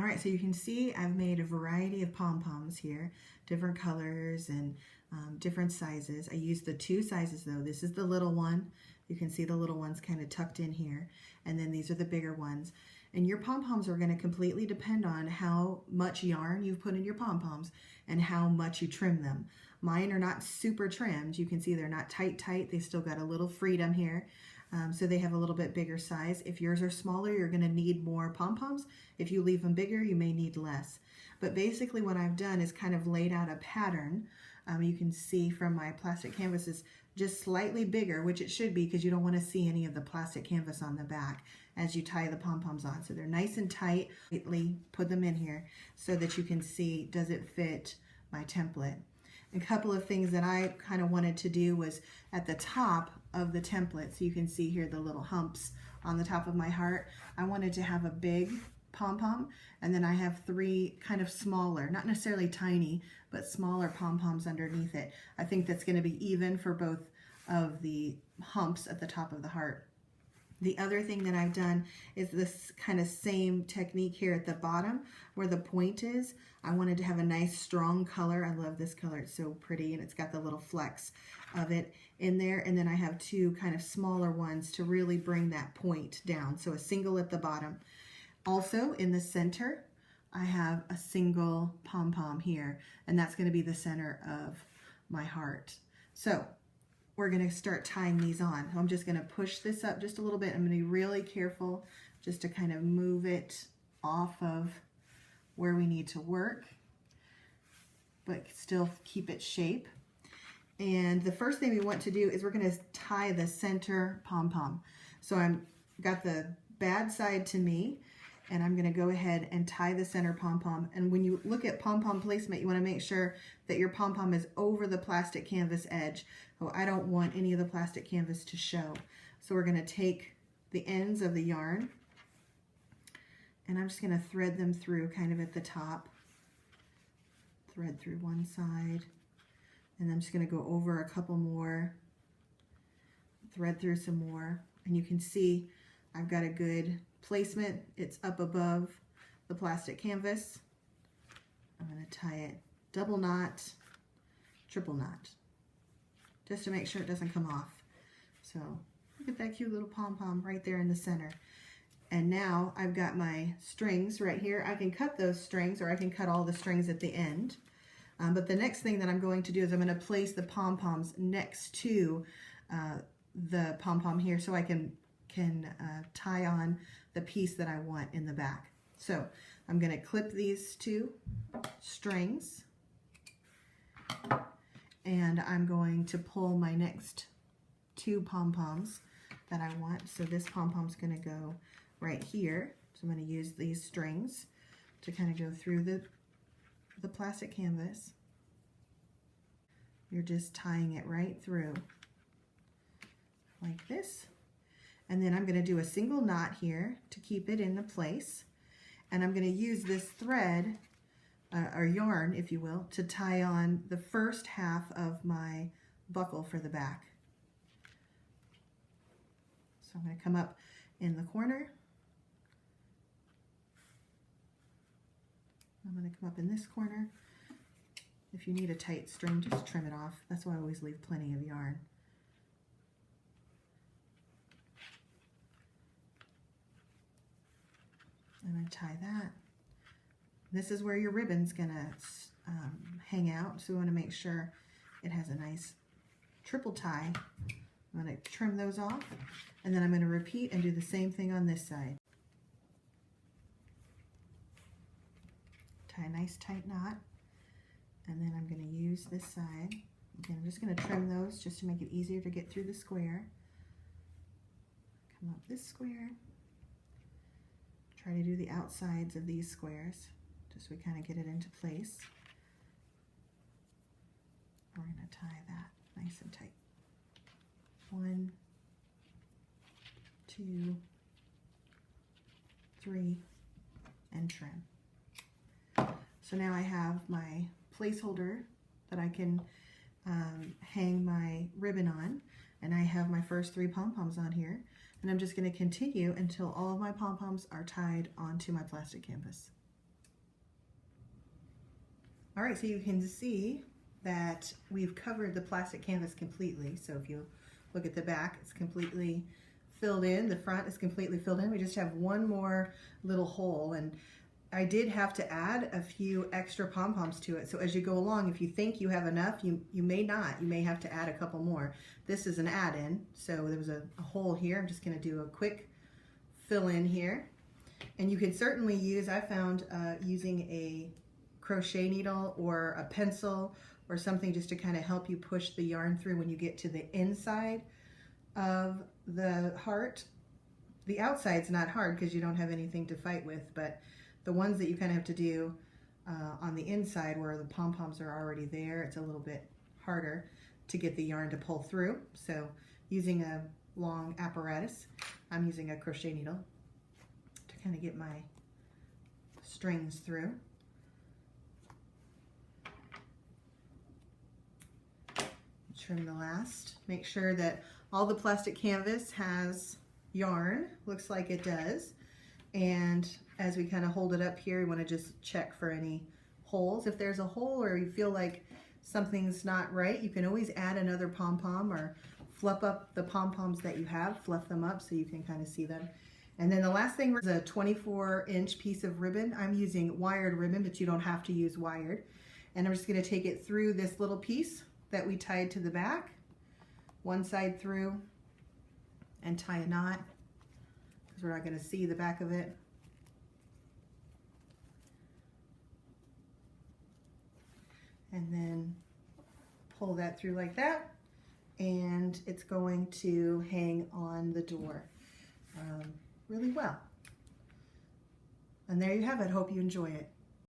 right, so you can see I've made a variety of pom-poms here, different colors and different sizes. I used the two sizes though. This is the little one. You can see the little ones kind of tucked in here, and then these are the bigger ones. And your pom-poms are going to completely depend on how much yarn you've put in your pom-poms and how much you trim them. Mine are not super trimmed. You can see they're not tight. They still got a little freedom here. So they have a little bit bigger size. If yours are smaller, you're going to need more pom-poms. If you leave them bigger, you may need less. But basically what I've done is kind of laid out a pattern. You can see from my plastic canvas is just slightly bigger, which it should be because you don't want to see any of the plastic canvas on the back as you tie the pom-poms on. So they're nice and tight. Lightly put them in here so that you can see, does it fit my template? A couple of things that I kind of wanted to do was at the top of the template, so you can see here the little humps on the top of my heart. I wanted to have a big pom-pom, and then I have three kind of smaller, not necessarily tiny, but smaller pom-poms underneath it. I think that's going to be even for both of the humps at the top of the heart. The other thing that I've done is this kind of same technique here at the bottom where the point is. I wanted to have a nice strong color. I love this color. It's so pretty, and it's got the little flecks of it in there. And then I have two kind of smaller ones to really bring that point down. So a single at the bottom. Also in the center, I have a single pom-pom here, and that's going to be the center of my heart. So we're going to start tying these on. I'm just going to push this up just a little bit. I'm going to be really careful just to kind of move it off of where we need to work, but still keep its shape. And the first thing we want to do is we're going to tie the center pom-pom. So I'm got the bad side to me, and I'm going to go ahead and tie the center pom-pom. And when you look at pom-pom placement, you want to make sure that your pom-pom is over the plastic canvas edge. So I don't want any of the plastic canvas to show. So we're going to take the ends of the yarn, and I'm just going to thread them through kind of at the top. Thread through one side, and I'm just going to go over a couple more, thread through some more, and you can see I've got a good placement. It's up above the plastic canvas. I'm going to tie it double knot, triple knot, just to make sure it doesn't come off. So look at that cute little pom-pom right there in the center. And now I've got my strings right here. I can cut those strings, or I can cut all the strings at the end. But the next thing that I'm going to do is I'm going to place the pom-poms next to the pom-pom here, so I can tie on the piece that I want in the back. So I'm going to clip these two strings, and I'm going to pull my next two pom-poms that I want. So this pom-pom's going to go right here. So I'm going to use these strings to kind of go through the plastic canvas. You're just tying it right through like this. And then I'm going to do a single knot here to keep it into place. And I'm going to use this thread, or yarn, if you will, to tie on the first half of my buckle for the back. So I'm going to come up in the corner. I'm going to come up in this corner. If you need a tight string, just trim it off. That's why I always leave plenty of yarn. I'm going to tie that. This is where your ribbon's going to hang out, so we want to make sure it has a nice triple tie. I'm going to trim those off, and then I'm going to repeat and do the same thing on this side. Tie a nice tight knot, and then I'm going to use this side. Again, I'm just going to trim those just to make it easier to get through the square. Come up this square. Try to do the outsides of these squares, just so we kind of get it into place. We're going to tie that nice and tight. 1, 2, 3, and trim. So now I have my placeholder that I can hang my ribbon on, and I have my first 3 pom-poms on here, and I'm just going to continue until all of my pom-poms are tied onto my plastic canvas. All right, so you can see that we've covered the plastic canvas completely. So if you look at the back, it's completely filled in. The front is completely filled in. We just have one more little hole, and I did have to add a few extra pom-poms to it. So as you go along, if you think you have enough, you may not. You may have to add a couple more. This is an add-in, so there was a hole here. I'm just going to do a quick fill in here. And you can certainly use, I found using a crochet needle or a pencil or something just to kind of help you push the yarn through when you get to the inside of the heart. The outside's not hard because you don't have anything to fight with, but the ones that you kind of have to do on the inside where the pom-poms are already there, it's a little bit harder to get the yarn to pull through. So using a long apparatus, I'm using a crochet needle to kind of get my strings through. Trim the last. Make sure that all the plastic canvas has yarn. Looks like it does. And as we kind of hold it up here, you want to just check for any holes. If there's a hole or you feel like something's not right, you can always add another pom-pom or fluff up the pom-poms that you have, fluff them up so you can kind of see them. And then the last thing is a 24-inch piece of ribbon. I'm using wired ribbon, but you don't have to use wired. And I'm just going to take it through this little piece that we tied to the back, one side through, and tie a knot because we're not going to see the back of it. And then pull that through like that, and it's going to hang on the door really well. And there you have it. Hope you enjoy it.